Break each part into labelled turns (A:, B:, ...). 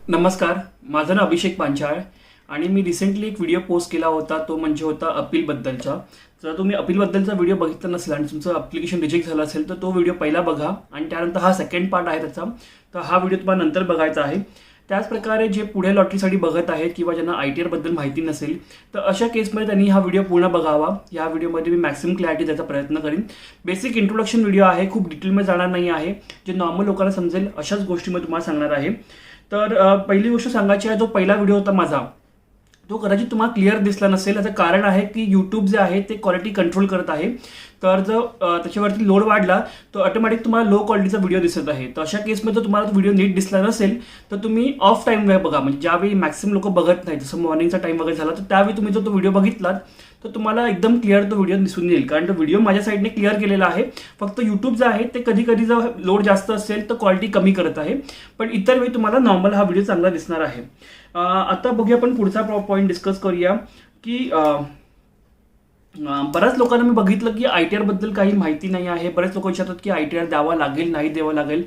A: नमस्कार, माझं नाव अभिषेक पांचाळ आणि मी रिसेंटली एक व्हिडिओ पोस्ट केला होता. तो म्हणजे होता अपीलबद्दलचा. जर तुम्ही अपीलबद्दलचा व्हिडिओ बघितला नसेल आणि तुमचं अप्लिकेशन रिजेक्ट झालं असेल तर तो व्हिडिओ पहिला बघा आणि त्यानंतर हा सेकंड पार्ट आहे त्याचा. तर हा व्हिडिओ तुम्हाला नंतर बघायचा आहे. त्याचप्रकारे जे पुढे लॉटरीसाठी बघत आहेत किंवा ज्यांना ITR बद्दल माहिती नसेल तर अशा केसमध्ये त्यांनी हा व्हिडिओ पूर्ण बघावा. या व्हिडिओमध्ये मी मॅक्सिमम क्लॅरिटी द्यायचा प्रयत्न करीन. बेसिक इंट्रोडक्शन व्हिडिओ आहे, खूप डिटेलमध्ये जाणार नाही आहे. जे नॉर्मल लोकांना समजेल अशाच गोष्टी मी तुम्हाला सांगणार आहे. तर पहिली गोष्ट सांगायची आहे, जो पहिला व्हिडिओ होता माझा तो कदाचित तुम्हाला क्लिअर दिसला नसेल. याचं कारण आहे की यूट्यूब जे आहे ते क्वालिटी कंट्रोल करत आहे. तर जर त्याच्यावरती लोड वाढला तर ऑटोमॅटिक तुम्हाला लो क्वालिटीचा व्हिडिओ दिसत आहे. तर अशा केसमध्ये तुम्हाला तो व्हिडिओ नीट दिसला नसेल तर तुम्ही ऑफ टाईम वेळ बघा. म्हणजे ज्यावेळी मॅक्सिमम लोक बघत नाही, जसं मॉर्निंगचा टाईम वगैरे झाला तर त्यावेळी तुम्ही जर तो व्हिडिओ बघितलात तर तुम्हाला एकदम क्लिअर तो व्हिडिओ दिसून येईल. कारण तो व्हिडिओ माझ्या साईडने क्लिअर केलेला आहे. फक्त यूट्यूब जे आहे ते कधी कधी जर लोड जास्त असेल तर क्वालिटी कमी करत आहे. पण इतर वेळी तुम्हाला नॉर्मल हा व्हिडिओ चांगला दिसणार आहे. आता बघूया, आपण पुढचा पॉईंट डिस्कस करूया की बऱ्याच लोकांना मी बघितलं की ITR बद्दल काही माहिती नाही आहे. बरेच लोक विचारतात की ITR द्यावा लागेल नाही द्यावा लागेल.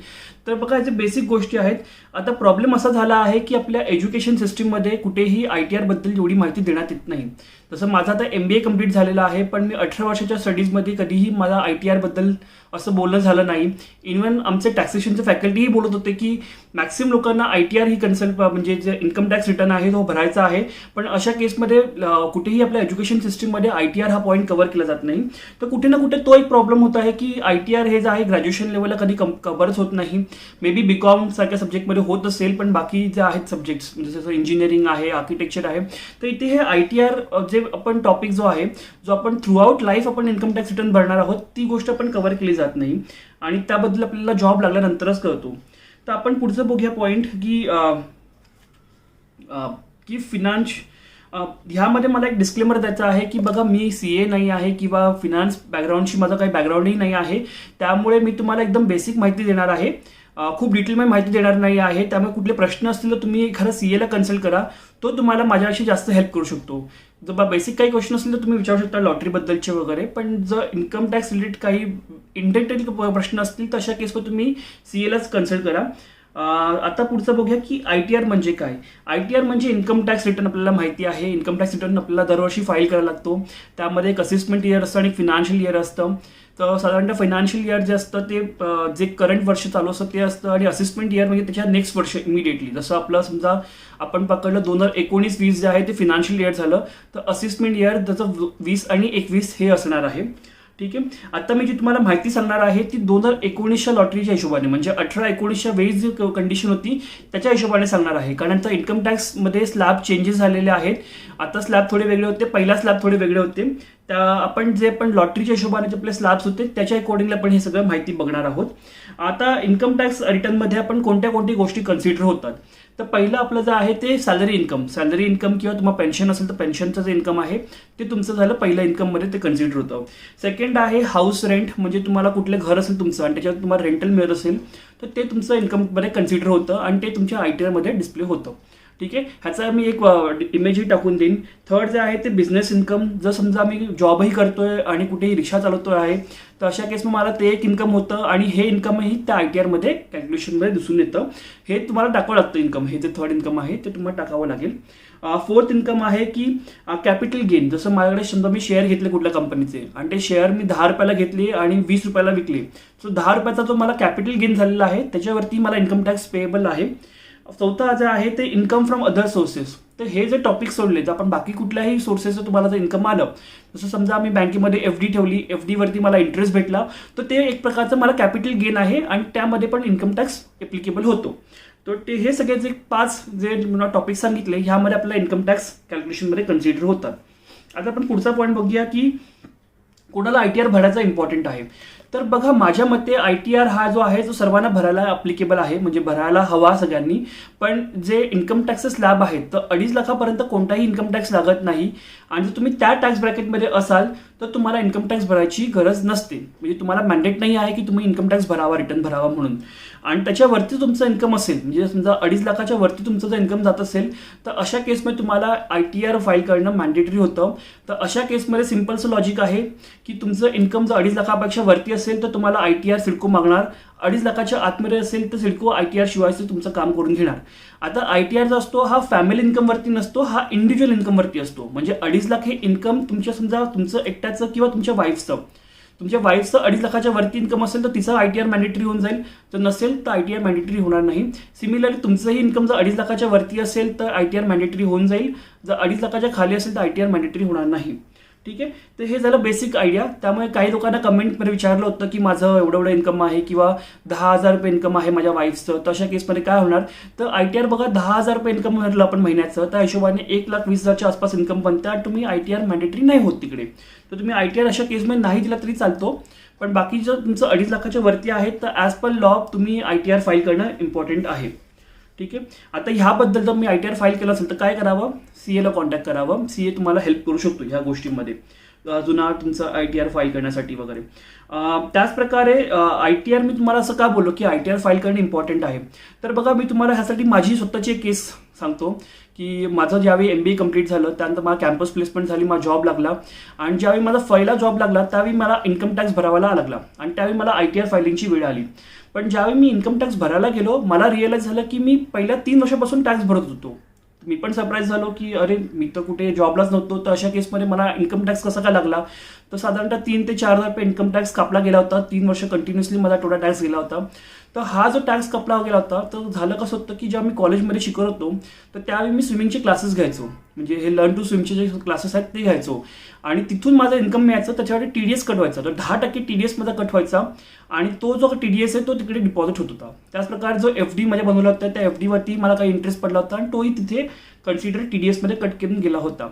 A: तर बघा, याचे बेसिक गोष्टी आहेत. आता प्रॉब्लेम असा झाला आहे की आपल्या एज्युकेशन सिस्टीममध्ये कुठेही ITR बद्दल एवढी माहिती देण्यात येत नाही. जसं माझं आता MBA कंप्लीट झालेलं आहे, पण मी 18 वर्षाच्या स्टडीजमध्ये कधीही मला ITR बद्दल असं बोलणं झालं नाही. इव्हन आमचे टॅक्सेशनचे फॅकल्टीही बोलत होते की मॅक्सिमम लोकांना ITR ही कन्सल्ट म्हणजे जे इन्कम टॅक्स रिटर्न आहे तो भरायचा आहे. पण अशा केसमध्ये कुठेही आपल्या एज्युकेशन सिस्टीममध्ये ITR हा पॉईंट कव्हर केला जात नाही. तर कुठे ना कुठे तो एक प्रॉब्लेम होत आहे की ITR हे जे आहे ग्रॅज्युएशन लेवलला कधी कव्हरच होत नाही. मे बी BCom सारख्या सब्जेक्टमध्ये होत असेल, पण बाकी जे आहेत सब्जेक्ट्स म्हणजे जसं इंजिनिअरिंग आहे, आर्किटेक्चर आहे, तर इथे हे ITR जे आपण टॉपिक जो आहे, जो आपण थ्रू आउट लाईफ आपण इन्कम टॅक्स रिटर्न भरणार आहोत, ती गोष्ट आपण कव्हर केली जात नाही आणि त्याबद्दल आपल्याला जॉब लागल्यानंतरच कळतो. तर आपण पुढचं बघूया पॉईंट की फिनान्स. ह्यामध्ये मला एक डिस्क्लेमर द्यायचं आहे की बघा, मी CA नाही आहे किंवा फिनान्स बॅकग्राऊंडशी माझं काही बॅकग्राऊंडही नाही आहे. त्यामुळे मी तुम्हाला एकदम बेसिक माहिती देणार आहे. खूप डिटेलमध्ये माहिती देणार नाही आहे. त्यामुळे कुठले प्रश्न असतील तर तुम्ही एखादा CA कन्सल्ट करा. तो तुम्हाला माझ्याशी जास्त हेल्प करू शकतो. जर बेसिक काही क्वेश्चन असतील तर तुम्ही विचारू शकता लॉटरीबद्दलचे वगैरे. पण जर इन्कम टॅक्स रिलेटेड काही इंटेंटेड प्रश्न असतील तर अशा केसमध्ये तुम्ही CAलाच कन्सल्ट करा. आता पुढचं बघूया की ITR म्हणजे काय. ITR म्हणजे इन्कम टॅक्स रिटर्न. आपल्याला माहिती आहे इन्कम टॅक्स रिटर्न आपल्याला दरवर्षी फाईल करायला लागतो. त्यामध्ये एक असेसमेंट इयर असतं आणि एक फिनान्शियल इयर असतं. तर साधारणतः फायनान्शियल इयर जे असतं ते जे करंट वर्ष चालू असतं ते असतं आणि असेसमेंट इयर म्हणजे त्याच्या नेक्स्ट वर्ष इमिडिएटली. जसं आपलं समजा आपण पकडलं 2019-20 जे आहे ते फिनान्शियल इयर झालं, तर असेसमेंट इयर त्याचं 20 आणि 21 हे असणार आहे. ठीक आहे. आता मी जी तुम्हाला माहिती सांगणार आहे ती 2019च्या लॉटरीच्या हिशोबाने, म्हणजे 18-19च्या वेळी जी कंडिशन होती त्याच्या हिशोबाने सांगणार आहे. कारण आता इन्कम टॅक्समध्ये स्लॅब चेंजेस झालेले आहेत. आता स्लॅब थोडे वेगळे होते, पहिला स्लॅब थोडे वेगळे होते. त्या आपण लॉटरीच्या हिशोबाने जे आपले स्लॅब्स होते त्याच्या अकॉर्डिंगली आपण हे सगळं माहिती बघणार आहोत. आता इन्कम टॅक्स रिटर्नमध्ये आपण कोणत्या गोष्टी कन्सिडर होतात. तर पहिलं आपलं जे आहे ते सॅलरी इन्कम किंवा तुम्हाला पेन्शन असेल तर पेन्शनचं जे इन्कम आहे ते तुमचं झालं पहिलं इन्कममध्ये ते कन्सिडर होतं. सेकंड आहे हाऊस रेंट, म्हणजे तुम्हाला कुठलं घर असेल तुमचं आणि त्याच्यावर तुम्हाला रेंटल मिळत असेल तर ते तुमचं इन्कममध्ये कन्सिडर होतं आणि ते तुमच्या ITRमध्ये डिस्प्ले होतं. ठीक आहे. ह्याचा मी एक इमेजही टाकून देईन. थर्ड जे आहे ते बिझनेस इन्कम. जर समजा मी जॉबही करतोय आणि कुठेही रिक्षा चालवतोय आहे तर अशा केस मला ते एक इन्कम होतं आणि हे इन्कमही त्या ITRमध्ये कॅल्क्युलेशनमध्ये दिसून येतं. हे तुम्हाला टाकावं लागतं इन्कम. हे जे थर्ड इन्कम आहे ते तुम्हाला टाकावं लागेल. फोर्थ इन्कम आहे की कॅपिटल गेन. जसं माझ्याकडे समजा मी शेअर घेतले कुठल्या कंपनीचे आणि ते शेअर मी 10 रुपयाला घेतले आणि 20 रुपयाला विकले. सो 10 रुपयाचा जो मला कॅपिटल गेन झालेला आहे त्याच्यावरती मला इन्कम टॅक्स पेएबल आहे. चौथा जे आहे ते इन्कम फ्रॉम अदर सोर्सेस. तर हे जे टॉपिक सोडले तर आपण बाकी कुठल्याही सोर्सेसचं तुम्हाला जर इन्कम आलं, जसं समजा मी बँकेमध्ये FD ठेवली, FD वरती मला इंटरेस्ट भेटला, तर ते एक प्रकारचं मला कॅपिटल गेन आहे आणि त्यामध्ये पण इन्कम टॅक्स ॲप्लिकेबल होतो. तर ते हे सगळे जे 5 जे टॉपिक सांगितले ह्यामध्ये आपल्याला इन्कम टॅक्स कॅल्क्युलेशनमध्ये कन्सिडर होतात. आता आपण पुढचा पॉईंट बघूया की कोणाला ITR भरायचा इम्पॉर्टंट आहे. तर बघा, माझ्या मते ITR हा जो आहे तो सर्वांना भरायला अप्लिकेबल आहे, म्हणजे भरायला हवा सगळ्यांनी. पण जे इन्कम टॅक्सचे स्लॅब आहेत तर 2.5 लाखापर्यंत कोणताही इन्कम टॅक्स लागत नाही आणि जर तुम्ही त्या टॅक्स ब्रॅकेटमध्ये असाल तर तुम्हाला इन्कम टॅक्स भरायची गरज नसते. म्हणजे तुम्हाला मॅन्डेट नाही आहे की तुम्ही इन्कम टॅक्स भरावा, रिटर्न भरावा म्हणून. आणि त्याच्यावरती तुमचं इन्कम असेल, म्हणजे समजा 2.5 लाखाच्या वरती तुमचं जर इन्कम जात असेल तर अशा केसमध्ये तुम्हाला ITR फाईल करणं मॅन्डेटरी होतं. तर अशा केसमध्ये सिम्पलचं लॉजिक आहे की तुमचं इन्कम जर 2.5 लाखापेक्षा वरती असेल तर तुम्हाला ITR सिडको मागणार. 2.5 लाखाच्या आतमध्ये असेल तर सिडको ITR शिवायचं तुमचं काम करून घेणार. आता ITR जो असतो हा फॅमिली इन्कमवरती नसतो, हा इंडिव्हिज्युअल इन्कमवरती असतो. म्हणजे 2.5 लाख हे इन्कम तुमच्या समजा तुमचं एकट्याचं किंवा तुमच्या वाईफचं 2.5 लाखाच्या वरती इन्कम असेल तर तिचा ITR मॅन्डेटरी होऊन जाईल, तर नसेल तर ITR मॅन्डेटरी होणार नाही. सिमिलरली तुमचंही इन्कम जर 2.5 लाखाच्या वरती असेल तर ITR मॅन्डेटरी होऊन जाईल, जर 2.5 लाखाच्या खाली असेल तर ITR मॅन्डेटरी होणार नाही. ठीक आहे, तर हे झालं बेसिक आयडिया. त्यामुळे काही लोकांना कमेंटमध्ये विचारलं होतं की माझं एवढं इन्कम आहे किंवा 10,000 रुपये इन्कम आहे माझ्या वाईफचं, तर अशा केसमध्ये काय होणार, तर ITR बघा 10,000 रुपये इन्कम म्हटलं आपण महिन्याचं, त्या हिशोबाने 1,20,000च्या आसपास इन्कम बनते आणि तुम्ही ITR मॅन्डेटरी नाही होत तिकडे. तर तुम्ही ITR अशा केसमध्ये नाही दिला तरी चालतो. पण बाकी जर तुमचं 2.5 लाखाच्या वरती आहे तर ॲज पर लॉ तुम्ही ITR फाईल करणं इम्पॉर्टंट आहे. ठीक आहे, आता ह्याबद्दल जर मी ITR फाईल केलं असेल तर काय करावं, CA ला कॉन्टॅक्ट करावं. CA तुम्हाला हेल्प करू शकतो ह्या गोष्टींमध्ये, जुना तुमचं ITR फाईल करण्यासाठी वगैरे. त्याचप्रकारे ITR मी तुम्हाला असं का बोललो की ITR फाईल करणं इम्पॉर्टंट आहे, तर बघा मी तुम्हाला ह्यासाठी माझी स्वतःची एक केस सांगतो की माझं ज्यावेळी MBA कंप्लीट झालं त्यानंतर मला कॅम्पस प्लेसमेंट झाली, माझा जॉब लागला आणि ज्यावेळी माझा पहिला जॉब लागला त्यावेळी मला इन्कम टॅक्स भरावा लागला आणि त्यावेळी मला ITR फायलिंगची वेळ आली. पण ज्यावेळी मी इन्कम टॅक्स भरायला गेलो मला रिअलाइज झालं की मी पहिल्या 3 वर्षापासून टॅक्स भरत होतो. मी पण सरप्राईज झालो की अरे मी तर कुठे जॉबलाच नव्हतो, तर अशा केसमध्ये मला इन्कम टॅक्स कसा काय लागला. तर साधारणतः 3 ते 4 हजार रुपये इन्कम टॅक्स कापला गेला होता. 3 वर्ष कंटिन्युअसली माझा टोटल टॅक्स गेला होता. तर हा जो टॅक्स कापला गेला होता तर झालं कसं होतं की जेव्हा मी कॉलेजमध्ये शिकत होतो तर त्यावेळी मी स्विमिंगचे क्लासेस घ्यायचो, म्हणजे हे लर्न टू स्विमचे जे क्लासेस आहेत ते घ्यायचो आणि तिथून माझं इन्कम मिळायचं. त्याच्यासाठी TDS कट व्हायचा, तर 10% TDS माझा कट व्हायचा आणि तो जो TDS आहे तो तिकडे डिपॉझिट होत होता. त्याचप्रकारे जो FD माझ्या बनवला होता त्या FD वरती मला काही इंटरेस्ट पडला होता आणि तोही तिथे कन्सिडर TDS मध्ये कट करून गेला होता.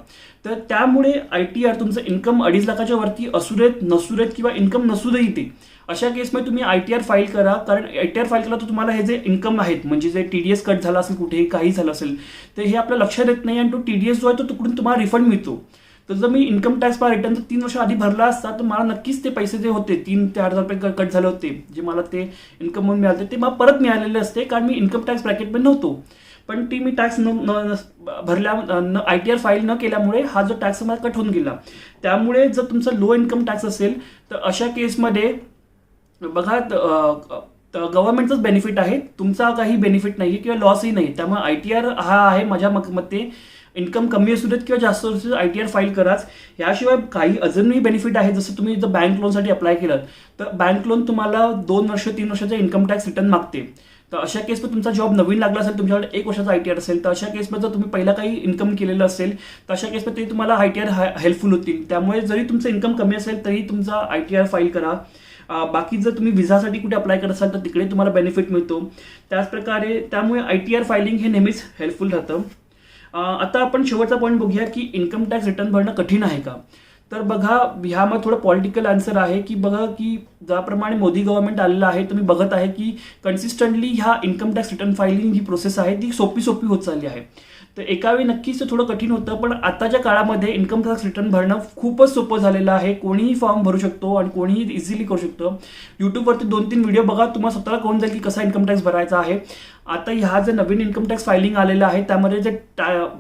A: तर त्यामुळे ITR तुमचं इन्कम 2.5 लाखाच्या वरती असू देत नसू देत किंवा इन्कम नसू देत ते अशा केसमध्ये तुम्ही ITR फाईल करा. कारण ITR फाईल केला तर तुम्हाला हे जे इन्कम आहेत म्हणजे जे TDS कट झाला असेल कुठेही काही झालं असेल तर हे आपल्या लक्षात येत नाही आणि तो TDS जो आहे तो तिकडून तुम्हाला रिफंड मिळतो. तर जर मी इन्कम टॅक्स रिटर्न 3 वर्ष आधी भरला असता तर मला नक्कीच ते पैसे जे होते 3 ते 8 हजार रुपये कट झाले होते जे मला ते इन्कम म्हणून मिळाले ते मला परत मिळालेले असते, कारण मी इन्कम टॅक्स ब्रॅकेटमध्ये नव्हतो. पण ती मी टॅक्स भरल्या ITR फाईल न केल्यामुळे हा जो टॅक्स मला कट होऊन गेला. त्यामुळे जर तुमचा लो इन्कम टॅक्स असेल तर अशा केसमध्ये बघा गव्हर्नमेंटचाच बेनिफिट आहे, तुमचा काही बेनिफिट नाही किंवा लॉसही नाही. त्यामुळे ITR हा आहे माझ्या मते, इन्कम कमी असू देत किंवा जास्त असू देत ITR फाईल कराच. याशिवाय काही अजूनही बेनिफिट आहे, जसं तुम्ही जर बँक लोनसाठी अप्लाय केलं तर बँक लोन तुम्हाला 2 वर्ष 3 वर्षाचा इन्कम टॅक्स रिटर्न मागते. तर अशा केसमध्ये तुमचा जॉब नवीन लागला असेल, तुमच्याकडे 1 वर्षाचा ITR असेल तर अशा केसमध्ये जर तुम्ही पहिला काही इन्कम केलेलं असेल तर अशा केसमध्ये तुम्हाला ITR हेल्पफुल होतील. त्यामुळे जरी तुमचं इन्कम कमी असेल तरी तुमचा ITR फाईल करा. बाकी जर तुम्ही विजासाठी कुठे अप्लाय करत असाल तर तिकडे तुम्हाला बेनिफिट मिळतो. त्याचप्रकारे त्यामुळे ITR फायलिंग हे नेहमीच हेल्पफुल राहतं. आता आपण शेवटचा पॉईंट बघूया की इन्कम टॅक्स रिटर्न भरणं कठीण आहे का. तर बघा ह्यामध्ये थोडं पॉलिटिकल आन्सर आहे की बघा की ज्याप्रमाणे मोदी गव्हर्नमेंट आलेलं आहे तुम्ही बघत आहे की कन्सिस्टंटली ह्या इन्कम टॅक्स रिटर्न फायलिंग ही प्रोसेस आहे ती सोपी होत चालली आहे. तर एकावेळी नक्कीच ते थोडं कठीण होतं, पण आताच्या काळामध्ये इन्कम टॅक्स रिटर्न भरणं खूपच सोपं झालेलं आहे. कोणीही फॉर्म भरू शकतो आणि कोणीही इझिली करू शकतो. यूट्यूबवरती 2-3 व्हिडिओ बघा, तुम्हाला स्वतःला कळून जाईल की कसा इन्कम टॅक्स भरायचा आहे. आता ह्या जे नवीन इन्कम टॅक्स फायलिंग आलेलं आहे त्यामध्ये जे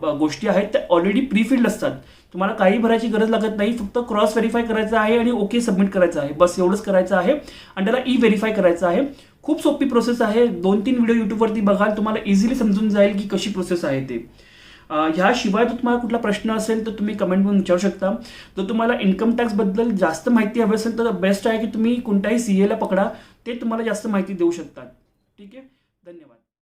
A: गोष्टी आहेत त्या ऑलरेडी प्रीफिल्ड असतात. तुम्हाला काही भरायची गरज लागत नाही, फक्त क्रॉस व्हेरीफाय करायचं आहे आणि ओके सबमिट करायचं आहे, बस एवढंच करायचं आहे आणि त्याला व्हेरीफाय करायचं आहे. खूप सोपी प्रोसेस आहे. 2-3 व्हिडिओ यूट्यूबवरती बघाल तुम्हाला इझिली समजून जाईल की कशी प्रोसेस आहे ते. ह्याशिवाय जर तुम्हाला कुठला प्रश्न असेल तर तुम्ही कमेंटमध्ये विचारू शकता. जर तुम्हाला इन्कम टॅक्सबद्दल जास्त माहिती हवी असेल तर बेस्ट आहे की तुम्ही कोणत्याही CA ला पकडा, ते तुम्हाला जास्त माहिती देऊ शकतात. ठीक आहे, धन्यवाद.